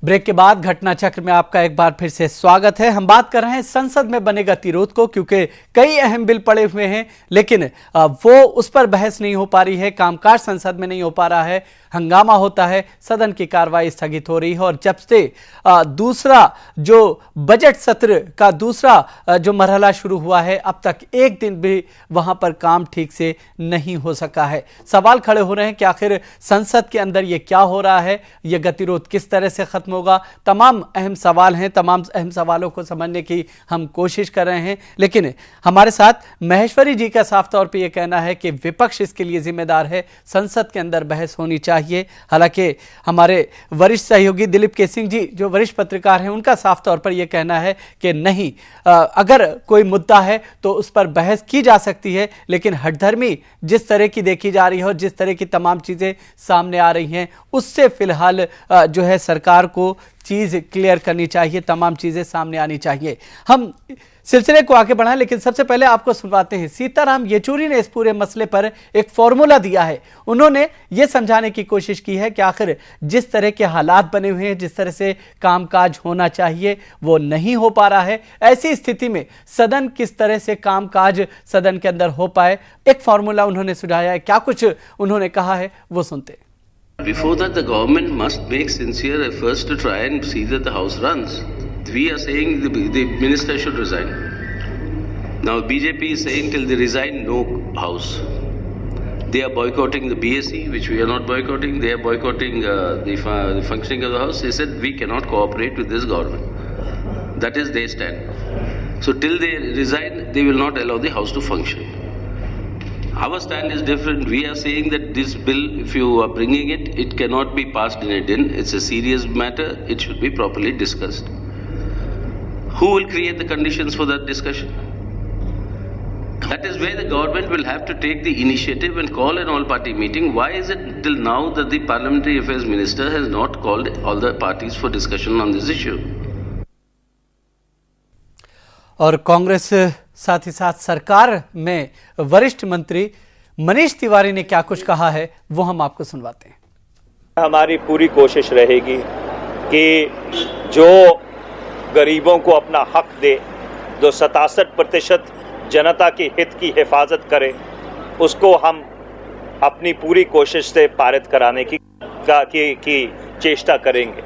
Break के बाद घटना चक्र में आपका एक बार फिर से स्वागत है। हम बात कर रहे हैं संसद में बने गतिरोध को, क्योंकि कई अहम बिल पड़े हुए हैं लेकिन वो उस पर बहस नहीं हो पा रही है, कामकाज संसद में नहीं हो पा रहा है, हंगामा होता है, सदन की कार्रवाई स्थगित हो रही है। और जब से दूसरा जो बजट सत्र का दूसरा जो मरहला शुरू हुआ है, अब तक एक दिन भी वहां पर काम ठीक से नहीं हो सका है। सवाल खड़े हो रहे हैं कि आखिर संसद के अंदर ये क्या हो रहा है, ये गतिरोध किस तरह से खत्म होगा। तमाम अहम सवाल हैं, तमाम अहम सवालों को समझने की हम कोशिश कर रहे हैं। लेकिन हमारे साथ महेश्वरी जी का साफ तौर पे ये कहना है कि विपक्ष इसके लिए जिम्मेदार है, संसद के अंदर बहस होनी चाहिए। हालांकि हमारे वरिष्ठ सहयोगी दिलीप के सिंह जी जो वरिष्ठ पत्रकार हैं, उनका साफ तौर पर यह कहना है कि नहीं, अगर कोई मुद्दा है तो उस पर बहस की जा सकती है, लेकिन हठधर्मी जिस तरह की देखी जा रही है और जिस तरह की तमाम चीजें सामने आ रही हैं, उससे फिलहाल जो है सरकार को चीज क्लियर करनी चाहिए, तमाम चीजें सामने आनी चाहिए। हम सिलसिले को आगे बढ़ाएं, लेकिन सबसे पहले आपको सुनवाते हैं। सीताराम येचुरी ने इस पूरे मसले पर एक फॉर्मूला दिया है। उन्होंने यह समझाने की कोशिश की है कि आखिर जिस तरह के हालात बने हुए हैं, जिस तरह से कामकाज होना चाहिए, वो नहीं हो पा रहा है। ऐसी स्थिति में सदन किस तरह से कामकाज सदन के अंदर हो पाए, एक फॉर्मूला उन्होंने सुझाया है। क्या कुछ उन्होंने कहा है वो सुनते हैं। Before that, the government must make sincere efforts to try and see that the house runs. We are saying the minister should resign. Now BJP is saying till they resign, no house. They are boycotting the BSE, which we are not boycotting. They are boycotting the functioning of the house. They said we cannot cooperate with this government. That is their stand. So till they resign, they will not allow the house to function. Our stand is different. We are saying that this bill, if you are bringing it, it cannot be passed in a din. It's a serious matter. It should be properly discussed. Who will create the conditions for that discussion? That is where the government will have to take the initiative and call an all-party meeting. Why is it till now that the Parliamentary Affairs Minister has not called all the parties for discussion on this issue? और कांग्रेस साथ ही साथ सरकार में वरिष्ठ मंत्री मनीष तिवारी ने क्या कुछ कहा है वो हम आपको सुनवाते हैं। हमारी पूरी कोशिश रहेगी कि जो गरीबों को अपना हक दे, जो 67% जनता के हित की हिफाजत करे, उसको हम अपनी पूरी कोशिश से पारित कराने की चेष्टा करेंगे।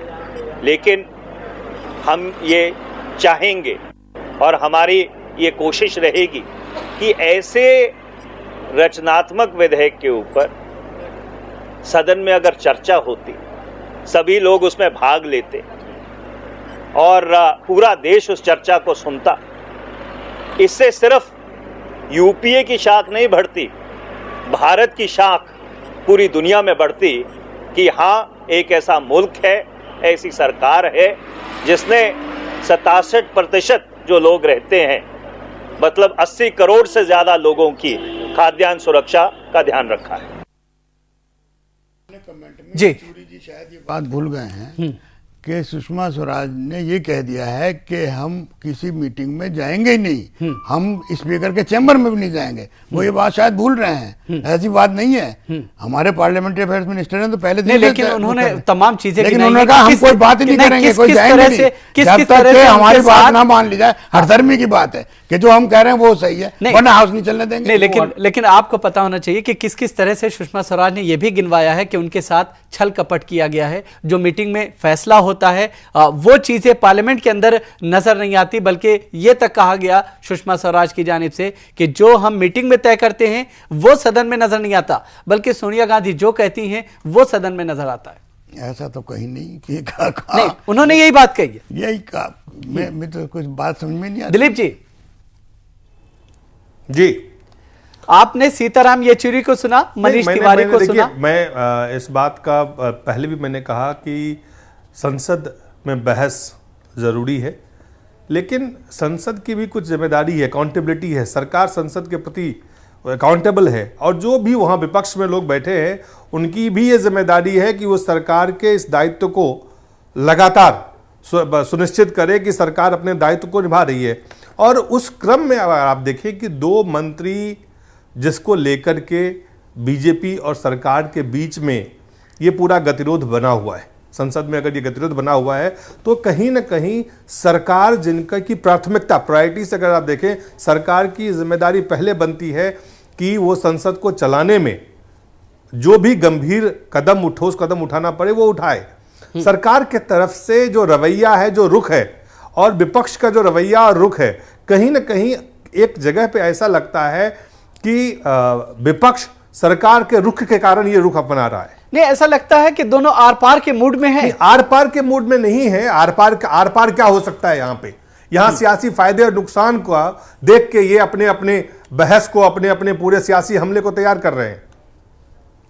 लेकिन हम ये चाहेंगे और हमारी ये कोशिश रहेगी कि ऐसे रचनात्मक विधेयक के ऊपर सदन में अगर चर्चा होती, सभी लोग उसमें भाग लेते और पूरा देश उस चर्चा को सुनता, इससे सिर्फ यूपीए की शाख नहीं बढ़ती, भारत की शाख पूरी दुनिया में बढ़ती कि हाँ, एक ऐसा मुल्क है, ऐसी सरकार है जिसने 67% जो लोग रहते हैं, मतलब 80 करोड़ से ज्यादा लोगों की खाद्यान्न सुरक्षा का ध्यान रखा है। जी शायद ये बात भूल गए हैं कि सुषमा स्वराज ने ये कह दिया है कि हम किसी मीटिंग में जाएंगे ही नहीं, हम स्पीकर के चैम्बर में भी नहीं जाएंगे। वो ये बात शायद भूल रहे हैं, ऐसी बात नहीं है। हमारे पार्लियामेंट्री अफेयर्स मिनिस्टर ने तो पहले दिन लेकिन उन्होंने तमाम चीजें, लेकिन उन्होंने कहा हम कोई बात ही नहीं करेंगे, कोई जाएंगे नहीं जब तक हमारी बात ना मान ली जाए। हरधर्मी की बात है कि जो हम कह रहे हैं वो सही है, वरना हाउस नहीं चलने देंगे। लेकिन आपको पता होना चाहिए कि किस किस तरह से सुषमा स्वराज ने यह भी गिनवाया है कि उनके साथ छल कपट किया गया है। जो मीटिंग में फैसला होता है वो चीजें पार्लियामेंट के अंदर नजर नहीं आती, बल्कि यह तक कहा गया सुषमा स्वराज की जानिब से कि जो हम मीटिंग में तय करते हैं वो सदन में नजर नहीं आता, बल्कि सोनिया गांधी जो कहती हैं वो सदन में नजर आता है। ऐसा तो कहीं नहीं कि कहा। नहीं, उन्होंने यही बात कही है। यही कहा। मैं तो कुछ बात समझ में नहीं आती। दिलीप जी जी, आपने सीताराम येचुरी को सुना, मनीष तिवारी को सुना। मैं इस बात का पहले भी मैंने कहा कि संसद में बहस जरूरी है, लेकिन संसद की भी कुछ जिम्मेदारी है, अकाउंटेबिलिटी है। सरकार संसद के प्रति अकाउंटेबल है और जो भी वहाँ विपक्ष में लोग बैठे हैं उनकी भी ये जिम्मेदारी है कि वो सरकार के इस दायित्व को लगातार सुनिश्चित करे कि सरकार अपने दायित्व को निभा रही है। और उस क्रम में अगर आप देखें कि 2 मंत्री जिसको लेकर के बीजेपी और सरकार के बीच में ये पूरा गतिरोध बना हुआ है, संसद में अगर ये गतिरोध बना हुआ है तो कहीं ना कहीं सरकार जिनका की प्राथमिकता प्रायोरिटी से अगर आप देखें, सरकार की जिम्मेदारी पहले बनती है कि वो संसद को चलाने में जो भी गंभीर कदम ठोस कदम उठाना पड़े वो उठाए। सरकार के तरफ से जो रवैया है, जो रुख है, और विपक्ष का जो रवैया और रुख है, कहीं ना कहीं एक जगह पे ऐसा लगता है कि विपक्ष सरकार के रुख के कारण ये रुख अपना रहा है। नहीं, ऐसा लगता है कि दोनों आर पार के मूड में है। आर पार के मूड में नहीं है। आर पार क्या हो सकता है यहाँ पे? यहाँ सियासी फायदे और नुकसान को देख के ये अपने अपने बहस को, अपने अपने पूरे सियासी हमले को तैयार कर रहे हैं।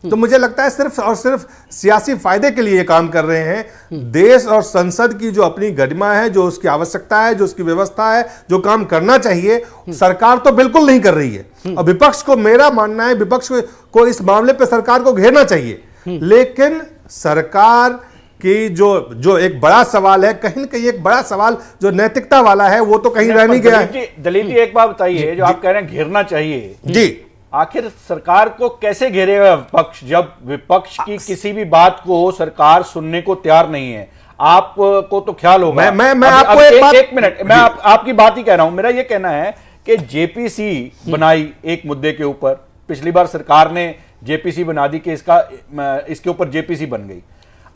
तो मुझे लगता है सिर्फ और सिर्फ सियासी फायदे के लिए ये काम कर रहे हैं। देश और संसद की जो अपनी गरिमा है, जो उसकी आवश्यकता है, जो उसकी व्यवस्था है, जो काम करना चाहिए, सरकार तो बिल्कुल नहीं कर रही है। और विपक्ष को, मेरा मानना है, विपक्ष को इस मामले पे सरकार को घेरना चाहिए। लेकिन सरकार की जो एक बड़ा सवाल है, कहीं ना कहीं एक बड़ा सवाल जो नैतिकता वाला है, वो तो कहीं रह नहीं गया है। दलील जी एक बात बताइए, जो आप कह रहे हैं घेरना चाहिए जी, आखिर सरकार को कैसे घेरेगा विपक्ष, जब विपक्ष की किसी भी बात को सरकार सुनने को तैयार नहीं है? आपको तो ख्याल होगा। मैं आपको एक मिनट, मैं आपकी बात ही कह रहा हूं। मेरा ये कहना है कि जेपीसी बनाई एक मुद्दे के ऊपर, पिछली बार सरकार ने जेपीसी बना दी कि इसके ऊपर जेपीसी बन गई।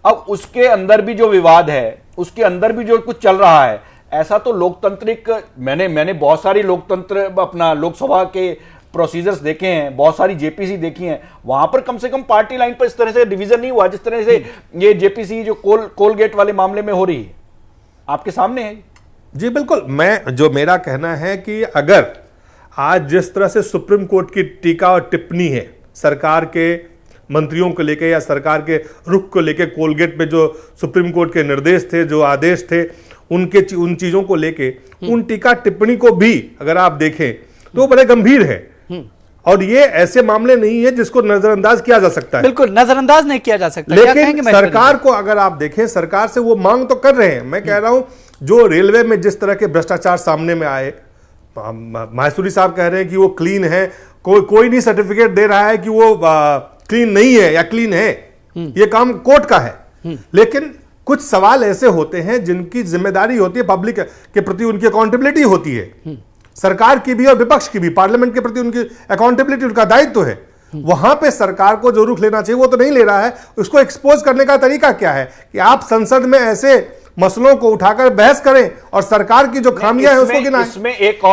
अब उसके अंदर भी जो विवाद है, उसके अंदर भी जो कुछ चल रहा है, ऐसा तो लोकतांत्रिक, मैंने बहुत सारी लोकतंत्र अपना लोकसभा के प्रोसीजर्स देखे हैं, बहुत सारी जेपीसी देखी हैं, वहां पर कम से कम पार्टी लाइन पर इस तरह से डिवीजन नहीं हुआ जिस तरह से ये जेपीसी जो कोलगेट वाले मामले में हो रही है, आपके सामने है। जी बिल्कुल। मेरा कहना है कि अगर आज जिस तरह से सुप्रीम कोर्ट की टीका और टिप्पणी है सरकार के मंत्रियों को लेकर या सरकार के रुख को लेकर, कोलगेट पे जो सुप्रीम कोर्ट के निर्देश थे, जो आदेश थे, उन चीजों को लेके, उन टीका टिप्पणी को भी अगर आप देखें तो बड़े गंभीर है। और ये ऐसे मामले नहीं है जिसको नजरअंदाज किया जा सकता है। बिल्कुल नजरअंदाज नहीं किया जा सकता। लेकिन सरकार को अगर आप देखें, सरकार से वो मांग तो कर रहे हैं। मैं कह रहा हूं जो रेलवे में जिस तरह के भ्रष्टाचार सामने में आए, माहेश्वरी साहब कह रहे हैं कि वो क्लीन है, कोई नहीं सर्टिफिकेट दे रहा है कि वो क्लीन नहीं है या क्लीन है। ये काम कोर्ट का है। लेकिन कुछ सवाल ऐसे होते हैं जिनकी जिम्मेदारी होती है, पब्लिक के प्रति उनकी अकाउंटेबिलिटी होती है, सरकार की भी और विपक्ष की भी, पार्लियामेंट के प्रति उनकी अकाउंटेबिलिटी, उनका दायित्व है। वहां पे सरकार को जो रुख लेना चाहिए वो तो नहीं ले रहा है। उसको एक्सपोज करने का तरीका क्या है कि आप संसद में ऐसे मसलों को उठाकर बहस करें और सरकार की जो खामियां है उसको गिनाएं। इसमें एक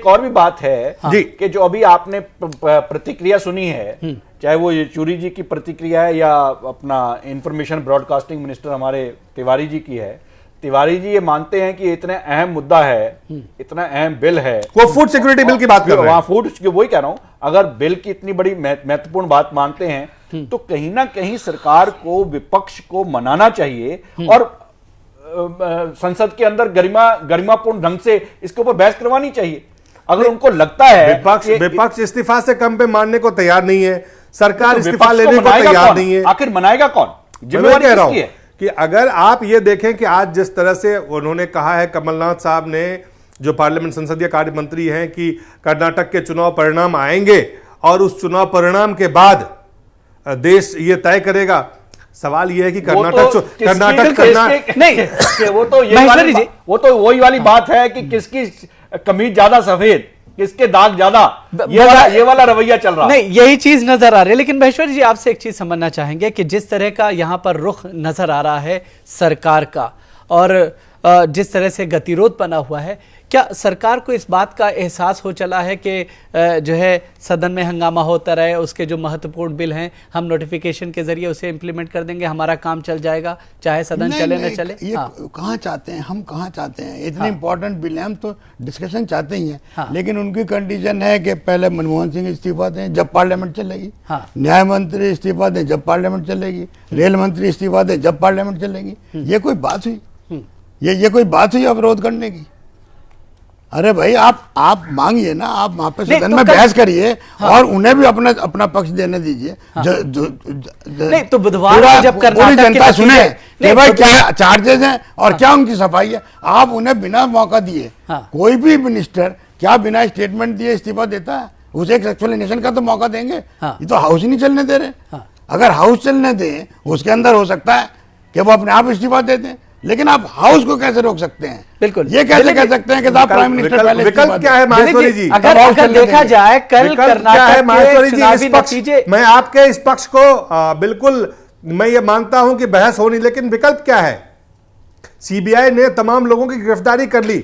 और भी बात है जी, कि जो अभी आपने प्रतिक्रिया सुनी है, चाहे वो येचुरी जी की प्रतिक्रिया है या अपना इंफॉर्मेशन ब्रॉडकास्टिंग मिनिस्टर हमारे तिवारी जी की है। तिवारी जी ये मानते हैं कि इतना अहम मुद्दा है, इतना अहम बिल है, वो फूड सिक्योरिटी बिल की बात कर रहे हैं। फूड, वही कह रहा हूं, अगर बिल की इतनी बड़ी महत्वपूर्ण बात मानते हैं तो कहीं ना कहीं सरकार को, विपक्ष को मनाना चाहिए और संसद के अंदर गरिमापूर्ण ढंग से इसके ऊपर बहस करवानी चाहिए। अगर उनको लगता है विपक्ष इस्तीफा से कम पे मानने को तैयार नहीं है, सरकार इस्तीफा लेने को तैयार नहीं है, आखिर मनाएगा कौन? जिम्मेवारी किसकी है? कि अगर आप ये देखें कि आज जिस तरह से उन्होंने कहा है, कमलनाथ साहब ने, जो पार्लियामेंट संसदीय कार्य मंत्री हैं, कि कर्नाटक के चुनाव परिणाम आएंगे और उस चुनाव परिणाम के बाद देश ये तय करेगा। सवाल ये है कि कर्नाटक नहीं, वो तो वही वाली बात है कि किसकी कमीज ज्यादा सफेद, किसके दाग ज्यादा, ये वाला रवैया चल रहा है। नहीं, यही चीज नजर आ रही है। लेकिन महेश्वरी जी, आपसे एक चीज समझना चाहेंगे कि जिस तरह का यहाँ पर रुख नजर आ रहा है सरकार का और जिस तरह से गतिरोध बना हुआ है, क्या सरकार को इस बात का एहसास हो चला है कि जो है सदन में हंगामा होता रहे, उसके जो महत्वपूर्ण बिल हैं हम नोटिफिकेशन के जरिए उसे इंप्लीमेंट कर देंगे, हमारा काम चल जाएगा, चाहे सदन चले न चले? ये कहाँ चाहते हैं, हम कहाँ चाहते हैं? इतने इंपॉर्टेंट बिल हैं, हम तो डिस्कशन चाहते ही हैं। लेकिन उनकी कंडीशन है कि पहले मनमोहन सिंह इस्तीफा दें जब पार्लियामेंट चलेगी, न्याय मंत्री इस्तीफा दें जब पार्लियामेंट चलेगी, रेल मंत्री इस्तीफा दें जब पार्लियामेंट चलेगी। ये कोई बात हुई? ये कोई बात हुई अवरोध करने की? अरे भाई, आप मांगिए ना, आप वहां पे सदन में बहस करिए और उन्हें भी अपना पक्ष देने दीजिए। नहीं तो बुधवार को जब पूरी जनता सुने कि भाई क्या चार्जेस हैं और क्या उनकी सफाई है। आप उन्हें बिना मौका दिए, कोई भी मिनिस्टर क्या बिना स्टेटमेंट दिए इस्तीफा देता है? उसे एक एक्सप्लेनेशन का तो मौका देंगे। ये तो हाउस ही नहीं चलने दे रहे। अगर हाउस चलने दें, उसके अंदर हो सकता है कि वो अपने आप इस्तीफा देते हैं, लेकिन आप हाउस को कैसे रोक सकते हैं? बिल्कुल। ये कैसे कह सकते हैं कि साहब प्राइम मिनिस्टर पहले विकल्प क्या है माहेश्वरी जी? अगर देखा जाए कल कर्नाटक माहेश्वरी के जी, चुनावी इस पक्ष नतीजे, मैं आपके इस पक्ष को बिल्कुल मैं ये मानता हूं कि बहस होनी, लेकिन विकल्प क्या है? सीबीआई ने तमाम लोगों की गिरफ्तारी कर ली।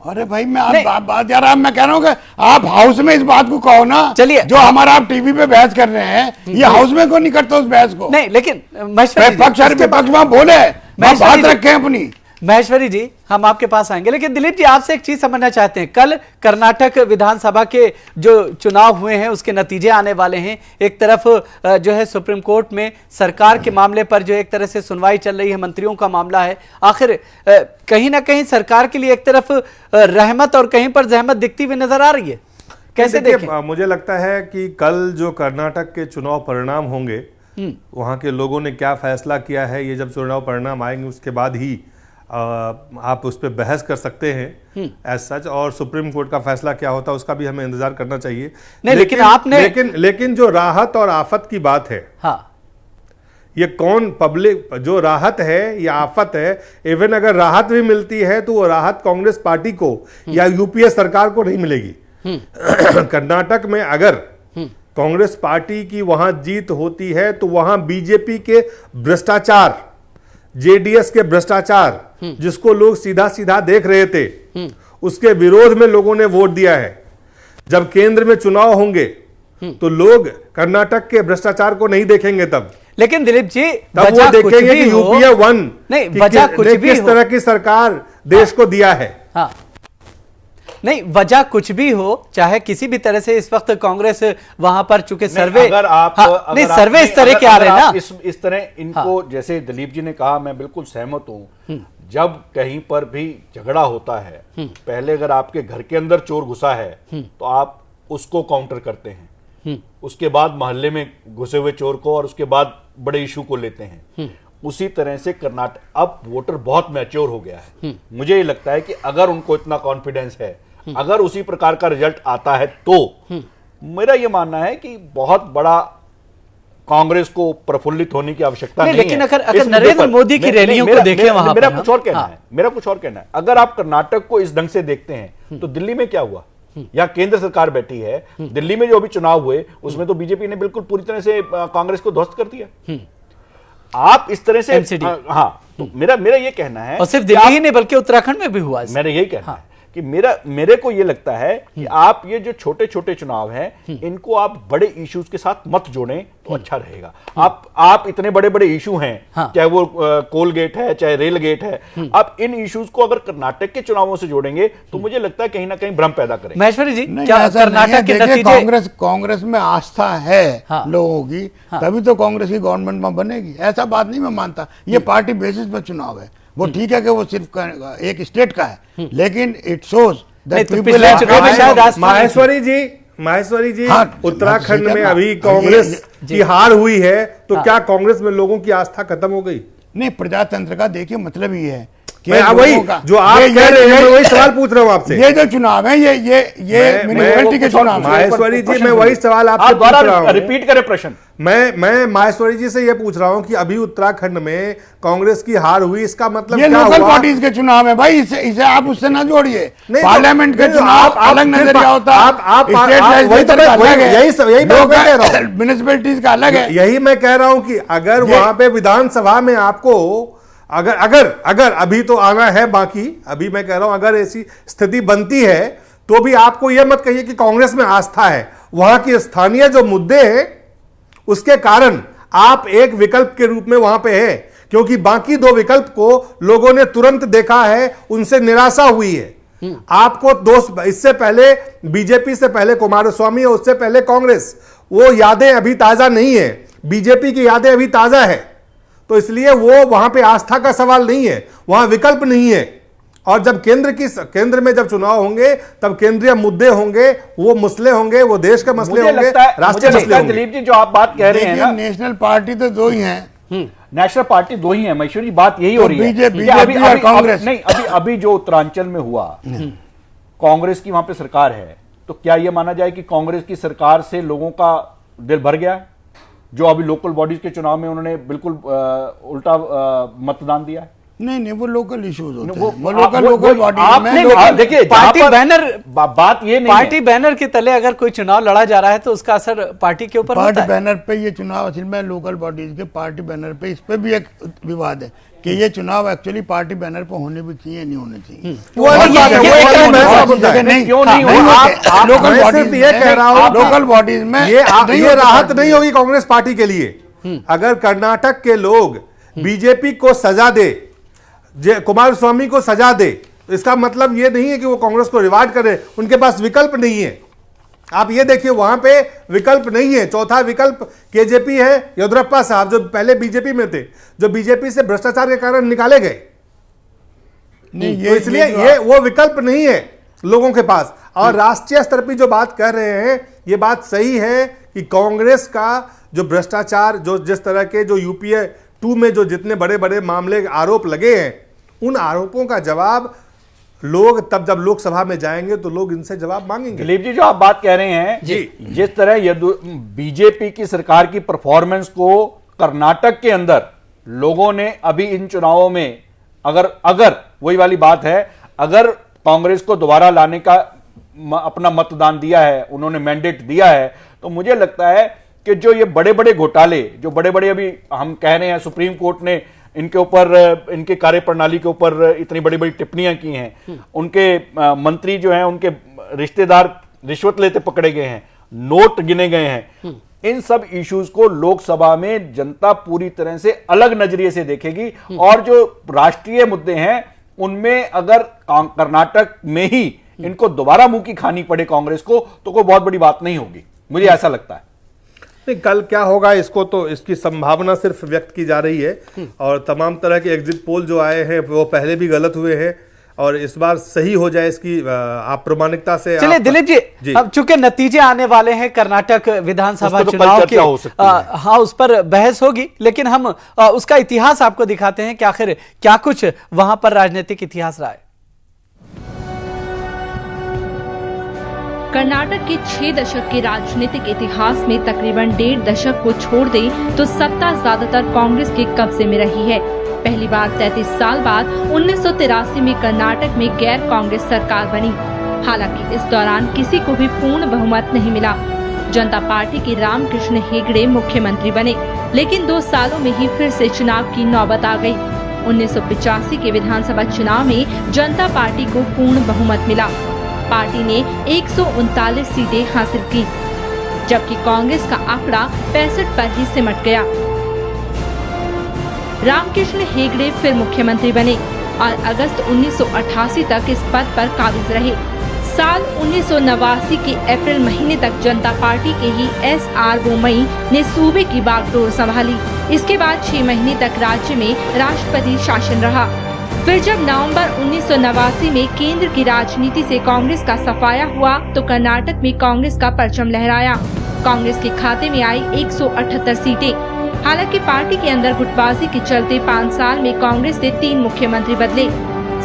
अरे भाई मैं बात यार, मैं कह रहा हूँ कि आप हाउस में इस बात को कहो ना। चलिए, जो हमारा आप टीवी पे बहस कर रहे हैं, ये हाउस में क्यों नहीं करते उस बहस को? नहीं, लेकिन महेश्वरी जी, पक्ष और विपक्ष में बोले, बात रखें अपनी। महेश्वरी जी, हम आपके पास आएंगे, लेकिन दिलीप जी आपसे एक चीज समझना चाहते हैं। कल कर्नाटक विधानसभा के जो चुनाव हुए हैं उसके नतीजे आने वाले हैं। एक तरफ जो है सुप्रीम कोर्ट में सरकार के मामले पर जो एक तरह से सुनवाई चल रही है, मंत्रियों का मामला है। आखिर कहीं ना कहीं सरकार के लिए एक तरफ रहमत और कहीं पर जहमत दिखती हुई नजर आ रही है, कैसे देखें? मुझे लगता है कि कल जो कर्नाटक के चुनाव परिणाम होंगे, वहां के लोगों ने क्या फैसला किया है, ये जब चुनाव परिणाम आएंगे उसके बाद ही आप उस पर बहस कर सकते हैं एज सच। और सुप्रीम कोर्ट का फैसला क्या होता है उसका भी हमें इंतजार करना चाहिए। नहीं, लेकिन जो राहत और आफत की बात है, हाँ, ये कौन पब्लिक जो राहत है या आफत है, इवन अगर राहत भी मिलती है तो वो राहत कांग्रेस पार्टी को या यूपीए सरकार को नहीं मिलेगी। कर्नाटक में अगर कांग्रेस पार्टी की वहां जीत होती है तो वहां बीजेपी के भ्रष्टाचार, जेडीएस के भ्रष्टाचार, जिसको लोग सीधा सीधा देख रहे थे, उसके विरोध में लोगों ने वोट दिया है। जब केंद्र में चुनाव होंगे तो लोग कर्नाटक के भ्रष्टाचार को नहीं देखेंगे तब, लेकिन दिलीप जी तब वो देखेंगे कि यूपीए 1 नहीं, वजह कुछ भी किस तरह की सरकार देश को दिया है। हाँ, नहीं, वजह कुछ भी हो, चाहे किसी भी तरह से इस वक्त कांग्रेस वहां पर चूंकि सर्वे, अगर आप नहीं, सर्वे इस तरह के आ रहे हैं ना, इस तरह इनको, जैसे दिलीप जी ने कहा, मैं बिल्कुल सहमत हूं। जब कहीं पर भी झगड़ा होता है, पहले अगर आपके घर के अंदर चोर घुसा है तो आप उसको काउंटर करते हैं, उसके बाद मोहल्ले में घुसे हुए चोर को, और उसके बाद बड़े इशू को लेते हैं। उसी तरह से कर्नाटक, अब वोटर बहुत मैच्योर हो गया है। मुझे ये लगता है कि अगर उनको इतना कॉन्फिडेंस है, अगर उसी प्रकार का रिजल्ट आता है, तो मेरा यह मानना है कि बहुत बड़ा कांग्रेस को प्रफुल्लित होने की आवश्यकता नहीं है। लेकिन अगर नरेंद्र मोदी की रैलियों को देखें वहां मेरा कुछ और कहना है, अगर आप कर्नाटक को इस ढंग से देखते हैं तो दिल्ली में क्या हुआ? या केंद्र सरकार बैठी है, दिल्ली में जो अभी चुनाव हुए उसमें तो बीजेपी ने बिल्कुल पूरी तरह से कांग्रेस को ध्वस्त कर दिया। आप इस तरह से, हाँ, तो मेरा ये कहना है, और सिर्फ दिल्ली ही नहीं बल्कि उत्तराखंड में भी हुआ। मेरा यही कहना है कि मेरे को ये लगता है कि आप ये जो छोटे छोटे चुनाव हैं, इनको आप बड़े इश्यूज के साथ मत जोड़ें तो अच्छा रहेगा। आप इतने बड़े बड़े इशू हैं, चाहे वो कोल गेट है, चाहे रेल गेट है, आप इन इश्यूज को अगर कर्नाटक के चुनावों से जोड़ेंगे तो मुझे लगता है कहीं ना कहीं भ्रम पैदा करेंगे। महेश्वरी जी, क्या कर्नाटक के नतीजे, कांग्रेस में आस्था है लोगों की, तभी तो कांग्रेस की गवर्नमेंट में बनेगी। ऐसा बात नहीं मैं मानता, ये पार्टी बेसिस पर चुनाव है। वो ठीक है कि वो सिर्फ एक स्टेट का है, लेकिन इट शोज माहेश्वरी जी, उत्तराखंड में अभी कांग्रेस की हार हुई है तो क्या कांग्रेस में लोगों की आस्था खत्म हो गई? नहीं, प्रजातंत्र का देखिए मतलब ही है वही जो आप कह रहे हैं, मैं वही सवाल पूछ रहा हूं आपसे। ये जो चुनाव है, ये म्युनिसिपैलिटी के चुनाव, माहेश्वरी जी, मैं वही सवाल आपसे पूछ रहा हूं। रिपीट करें प्रश्न। मैं माहेश्वरी जी से ये पूछ रहा हूं कि अभी उत्तराखंड में कांग्रेस की हार हुई, इसका मतलब ये लोकल पार्टीज के चुनाव है भाई, इसे आप उससे ना जोड़िए। पार्लियामेंट के चुनाव अलग नजरिया होता है, म्युनिसिपैलिटीज का अलग है। यही मैं कह रहा हूं कि अगर वहां पे विधानसभा में आपको अगर अभी तो आना है बाकी, अभी मैं कह रहा हूं अगर ऐसी स्थिति बनती है तो भी आपको यह मत कहिए कि कांग्रेस में आस्था है। वहां की स्थानीय जो मुद्दे हैं उसके कारण आप एक विकल्प के रूप में वहां पे है, क्योंकि बाकी दो विकल्प को लोगों ने तुरंत देखा है, उनसे निराशा हुई है। आपको दोस्त, इससे पहले बीजेपी से पहले कुमारस्वामी और उससे पहले कांग्रेस, वो यादें अभी ताजा नहीं है, बीजेपी की यादें अभी ताजा है। तो इसलिए वो वहां पे आस्था का सवाल नहीं है, वहां विकल्प नहीं है। और जब केंद्र में जब चुनाव होंगे तब केंद्रीय मुद्दे होंगे, वो मसले होंगे, वो देश के मसले होंगे, राष्ट्रीय मसले होंगे। दिलीप जी, जो आप बात कह रहे हैं ना, नेशनल पार्टी तो दो ही हैं, नेशनल पार्टी दो ही है। महेश्वरी, बात यही हो रही है, बीजेपी और कांग्रेस नहीं। अभी जो उत्तरांचल में हुआ, कांग्रेस की वहां पे सरकार है, तो क्या यह माना जाए कि कांग्रेस की सरकार से लोगों का दिल भर गया? जो अभी लोकल बॉडीज के चुनाव में उन्होंने बिल्कुल उल्टा मतदान दिया है? नहीं, वो लोकल इश्यूज होते हैं, वो लोकल बॉडी आपने में। देखिए, पार्टी बैनर, बात ये नहीं पार्टी बैनर के तले अगर कोई चुनाव लड़ा जा रहा है तो उसका असर पार्टी के ऊपर होता पार्टी है। बैनर पे ये चुनाव असल में लोकल बॉडीज के पार्टी बैनर पे, इस पे भी एक विवाद है कि ये चुनाव एक्चुअली पार्टी बैनर पे होने भी चाहिए, नहीं होने चाहिए। क्यों नहीं लोकल सिर्फ ये कह रहा हूं, लोकल बॉडीज में ये राहत नहीं होगी कांग्रेस पार्टी के लिए अगर कर्नाटक के लोग बीजेपी को सजा दे, कुमार स्वामी को सजा दे। इसका मतलब ये नहीं है कि वो कांग्रेस को रिवार्ड करे, उनके पास विकल्प नहीं है। आप ये देखिए वहां पे विकल्प नहीं है। चौथा विकल्प केजेपी है, येदियुरप्पा साहब जो पहले बीजेपी में थे, जो बीजेपी से भ्रष्टाचार के कारण निकाले गए। नहीं, तो इसलिए ये वो विकल्प नहीं है लोगों के पास। और राष्ट्रीय स्तर पर जो बात कर रहे हैं, ये बात सही है कि कांग्रेस का जो भ्रष्टाचार, जो जिस तरह के जो यूपीए 2 में जो जितने बड़े बड़े मामले आरोप लगे हैं, उन आरोपों का जवाब लोग तब जब लोकसभा में जाएंगे तो लोग इनसे जवाब मांगेंगे। दिलीप जी, जो आप बात कह रहे हैं जी, जिस तरह बीजेपी की सरकार की परफॉर्मेंस को कर्नाटक के अंदर लोगों ने अभी इन चुनावों में अगर वही वाली बात है, अगर कांग्रेस को दोबारा लाने का अपना मतदान दिया है, उन्होंने मैंडेट दिया है, तो मुझे लगता है कि जो ये बड़े बड़े घोटाले, जो बड़े बड़े अभी हम कह रहे हैं, सुप्रीम कोर्ट ने इनके ऊपर, इनके कार्यप्रणाली के ऊपर इतनी बड़ी बड़ी टिप्पणियां की हैं, उनके मंत्री जो हैं, उनके रिश्तेदार रिश्वत लेते पकड़े गए हैं, नोट गिने गए हैं, इन सब इश्यूज को लोकसभा में जनता पूरी तरह से अलग नजरिए से देखेगी। और जो राष्ट्रीय मुद्दे हैं उनमें अगर कर्नाटक में ही इनको दोबारा मुंह की खानी पड़े कांग्रेस को, तो कोई बहुत बड़ी बात नहीं होगी, मुझे ऐसा लगता है। नहीं, कल क्या होगा इसको तो इसकी संभावना सिर्फ व्यक्त की जा रही है। और तमाम तरह के एग्जिट पोल जो आए हैं वो पहले भी गलत हुए हैं, और इस बार सही हो जाए इसकी आप प्रमाणिकता से। चलिए दिलीप जी, अब चूंकि नतीजे आने वाले हैं कर्नाटक विधानसभा चुनाव के, हाँ उस पर बहस होगी, लेकिन हम उसका इतिहास आपको दिखाते हैं कि आखिर क्या कुछ वहां पर राजनीतिक इतिहास रहा है। कर्नाटक के 6 दशक के राजनीतिक इतिहास में तकरीबन 1.5 दशक को छोड़ दें तो सत्ता ज्यादातर कांग्रेस के कब्जे में रही है। पहली बार 33 साल बाद 1983 में कर्नाटक में गैर कांग्रेस सरकार बनी। हालांकि इस दौरान किसी को भी पूर्ण बहुमत नहीं मिला। जनता पार्टी के रामकृष्ण हेगड़े मुख्यमंत्री बने, लेकिन 2 सालों में ही फिर से चुनाव की नौबत आ गई। 1985 के विधानसभा चुनाव में जनता पार्टी को पूर्ण बहुमत मिला। पार्टी ने 139 सीटें हासिल की, जबकि कांग्रेस का आंकड़ा 65 पर ही सिमट गया। रामकृष्ण हेगड़े फिर मुख्यमंत्री बने और अगस्त 1988 तक इस पद पर काबिज रहे। साल 1989 के अप्रैल महीने तक जनता पार्टी के ही एस.आर. बोम्मई ने सूबे की बागडोर संभाली। इसके बाद 6 महीने तक राज्य में राष्ट्रपति शासन रहा। फिर जब नवंबर 1989 में केंद्र की राजनीति से कांग्रेस का सफाया हुआ तो कर्नाटक में कांग्रेस का परचम लहराया। कांग्रेस के खाते में आई 178 सीटें। हालांकि पार्टी के अंदर गुटबाजी के चलते 5 साल में कांग्रेस ने 3 मुख्यमंत्री बदले।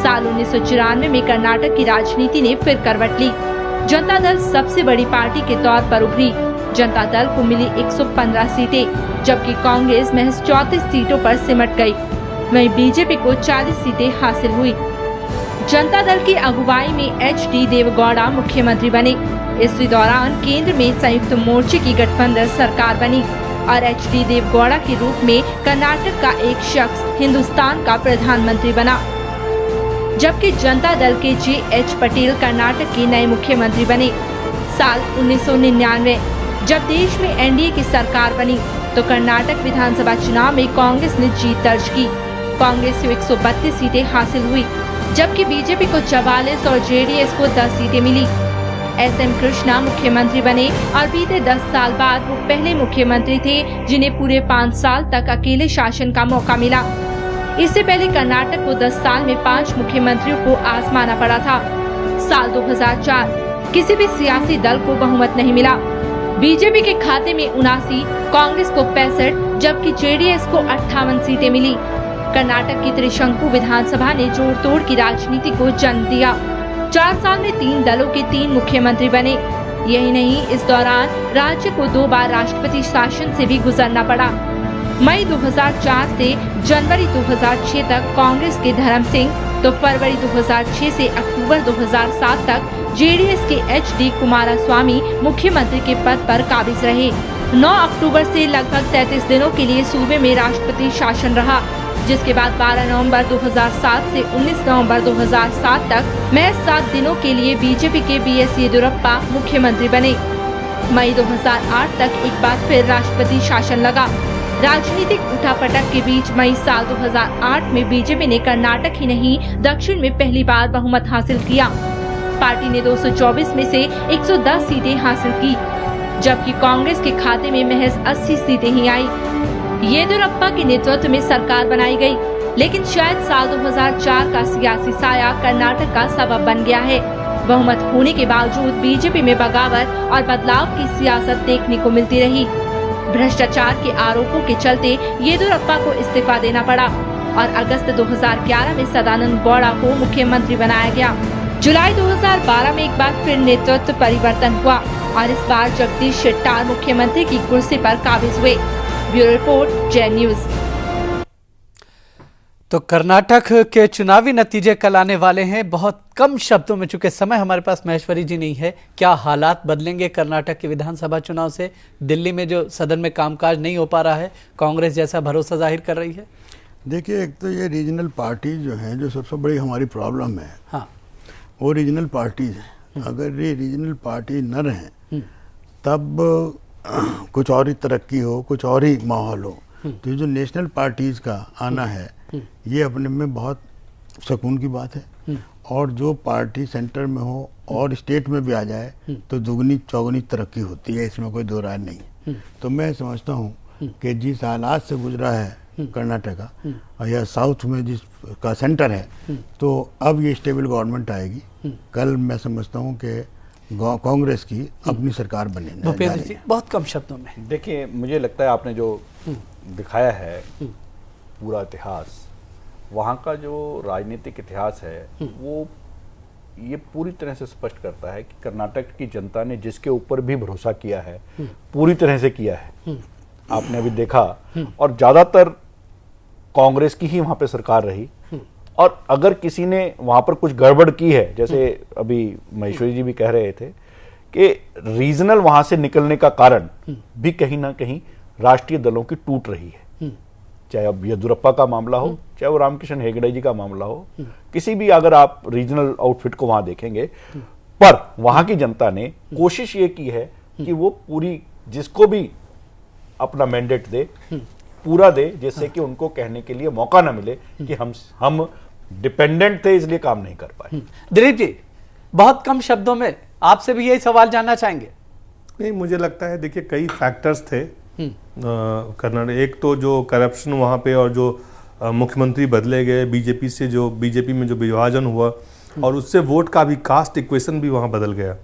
साल 1994 में कर्नाटक की राजनीति ने फिर करवट ली। जनता दल सबसे बड़ी पार्टी के तौर पर उभरी। जनता दल को मिली 115 सीटें, जबकि कांग्रेस महज 34 सीटों पर सिमट गई। वहीं बीजेपी को 40 सीटें हासिल हुई। जनता दल की अगुवाई में एच.डी. देवेगौड़ा मुख्यमंत्री बने। इसी दौरान केंद्र में संयुक्त मोर्चे की गठबंधन सरकार बनी और एच.डी. देवेगौड़ा के रूप में कर्नाटक का एक शख्स हिंदुस्तान का प्रधानमंत्री बना, जबकि जनता दल के जे.एच. पटेल कर्नाटक के नए मुख्यमंत्री बने। साल 1999 जब देश में एनडीए की सरकार बनी तो कर्नाटक विधानसभा चुनाव में कांग्रेस ने जीत दर्ज की। कांग्रेस को 132 सीटें हासिल हुई, जबकि बीजेपी को 44 और जेडीएस को 10 सीटें मिली। एस.एम. कृष्णा मुख्यमंत्री बने और बीते 10 साल बाद वो पहले मुख्यमंत्री थे जिन्हें पूरे 5 साल तक अकेले शासन का मौका मिला। इससे पहले कर्नाटक को 10 साल में 5 मुख्यमंत्रियों को आजमाना पड़ा था। साल 2004 किसी भी सियासी दल को बहुमत नहीं मिला। बीजेपी के खाते में 79, कांग्रेस को 65, जबकि जेडीएस को 58 सीटें मिली। कर्नाटक की त्रिशंकु विधानसभा ने जोड़ तोड़ की राजनीति को जन्म दिया। 4 साल में 3 दलों के 3 मुख्यमंत्री बने। यही नहीं, इस दौरान राज्य को 2 बार राष्ट्रपति शासन से भी गुजरना पड़ा। मई 2004 से जनवरी 2006 तक कांग्रेस के धर्म सिंह तो फरवरी 2006 से अक्टूबर 2007 तक जेडीएस के HD कुमारस्वामी मुख्यमंत्री के पद पर काबिज रहे। 9 अक्टूबर से लगभग 33 दिनों के लिए सूबे में राष्ट्रपति शासन रहा, जिसके बाद 12 नवंबर 2007 से 19 नवंबर 2007 तक महज 7 दिनों के लिए बीजेपी के BS येदियुरप्पा मुख्यमंत्री बने। मई 2008 तक एक बार फिर राष्ट्रपति शासन लगा। राजनीतिक उठापटक के बीच मई साल 2008 में बीजेपी ने कर्नाटक ही नहीं दक्षिण में पहली बार बहुमत हासिल किया। पार्टी ने 224 में से 110 सीटें हासिल की, जबकि कांग्रेस के खाते में महज 80 सीटें ही आई। येदियुरप्पा के नेतृत्व में सरकार बनाई गई, लेकिन शायद साल 2004 का सियासी साया कर्नाटक का सबब बन गया है। बहुमत होने के बावजूद बीजेपी में बगावत और बदलाव की सियासत देखने को मिलती रही। भ्रष्टाचार के आरोपों के चलते येदियुरप्पा को इस्तीफा देना पड़ा और अगस्त 2011 में सदानंद गौड़ा को मुख्यमंत्री बनाया गया। जुलाई 2012 में एक बार फिर नेतृत्व परिवर्तन हुआ और इस बार जगदीश शेट्टार मुख्यमंत्री की कुर्सी पर काबिज हुए। ब्यूरो रिपोर्ट, जय न्यूज। तो कर्नाटक के चुनावी नतीजे कल आने वाले हैं। बहुत कम शब्दों में, चूंकि समय हमारे पास महेश्वरी जी नहीं है, क्या हालात बदलेंगे कर्नाटक के विधानसभा चुनाव से? दिल्ली में जो सदन में कामकाज नहीं हो पा रहा है, कांग्रेस जैसा भरोसा जाहिर कर रही है। देखिए, एक तो ये रीजनल पार्टी जो है, जो सबसे बड़ी हमारी प्रॉब्लम है, हाँ, वो रीजनल पार्टीज हैं। अगर ये रीजनल पार्टी न रहें तब कुछ और ही तरक्की हो, कुछ और ही माहौल हो। तो ये जो नेशनल पार्टीज का आना है, ये अपने में बहुत सुकून की बात है। और जो पार्टी सेंटर में हो और स्टेट में भी आ जाए तो दुगनी चौगुनी तरक्की होती है, इसमें कोई दो राय नहीं। तो मैं समझता हूँ कि जिस हालात से गुजरा है कर्नाटका और या साउथ में जिसका सेंटर है, तो अब ये स्टेबल गवर्नमेंट आएगी। कल मैं समझता हूँ कि कांग्रेस की अपनी सरकार बने। भूपेंद्र जी, बहुत कम शब्दों में। देखिए, मुझे लगता है आपने जो दिखाया है पूरा इतिहास, वहाँ का जो राजनीतिक इतिहास है, वो ये पूरी तरह से स्पष्ट करता है कि कर्नाटक की जनता ने जिसके ऊपर भी भरोसा किया है, पूरी तरह से किया है। आपने अभी देखा, और ज्यादातर कांग्रेस की ही वहाँ पे सरकार रही। और अगर किसी ने वहाँ पर कुछ गड़बड़ की है, जैसे अभी महेश्वरी जी भी कह रहे थे कि रीजनल वहाँ से निकलने का कारण भी कहीं ना कहीं राष्ट्रीय दलों की टूट रही है। चाहे अब येदियुरप्पा का मामला हो, चाहे वो रामकिशन हेगड़े जी का मामला हो, किसी भी अगर आप रीजनल आउटफिट को वहां देखेंगे, पर वहां की जनता ने कोशिश ये की है कि वो पूरी, जिसको भी अपना मैंडेट दे, पूरा दे, जिससे कि उनको कहने के लिए मौका ना मिले कि हम डिपेंडेंट थे इसलिए काम नहीं कर पाए। दिलीप जी, बहुत कम शब्दों में आपसे भी यही सवाल जानना चाहेंगे। नहीं, मुझे लगता है, देखिए, कई फैक्टर्स थे कर्नाटक। एक तो जो करप्शन वहाँ पे, और जो मुख्यमंत्री बदले गए बीजेपी से, जो बीजेपी में जो विभाजन हुआ, और उससे वोट का भी कास्ट इक्वेशन भी वहाँ बदल गया।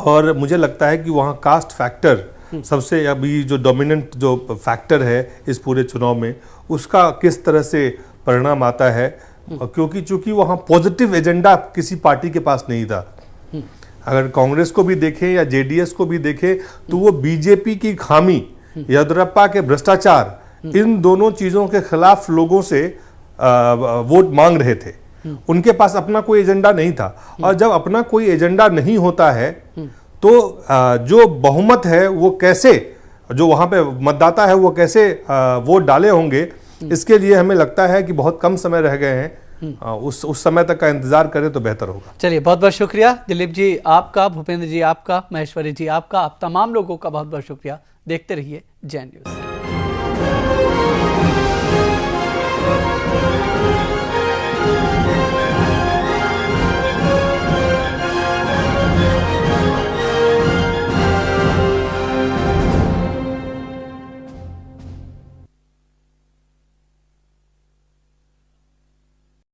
और मुझे लगता है कि वहाँ कास्ट फैक्टर सबसे अभी जो डोमिनेंट जो फैक्टर है इस पूरे चुनाव में, उसका किस तरह से परिणाम आता है, क्योंकि चूंकि वहाँ पॉजिटिव एजेंडा किसी पार्टी के पास नहीं था। अगर कांग्रेस को भी देखें या जेडीएस को भी देखें, तो वो बीजेपी की खामी, येदियुरप्पा के भ्रष्टाचार, इन दोनों चीजों के खिलाफ लोगों से वोट मांग रहे थे। उनके पास अपना कोई एजेंडा नहीं था। और जब अपना कोई एजेंडा नहीं होता है, तो जो बहुमत है वो कैसे, जो वहां पे मतदाता है वो कैसे वोट डाले होंगे, इसके लिए हमें लगता है कि बहुत कम समय रह गए हैं। उस समय तक का इंतजार करें तो बेहतर होगा। चलिए, बहुत बहुत शुक्रिया दिलीप जी आपका, भूपेंद्र जी आपका, महेश्वरी जी आपका, आप तमाम लोगों का बहुत बहुत शुक्रिया। देखते रहिए जय न्यूज।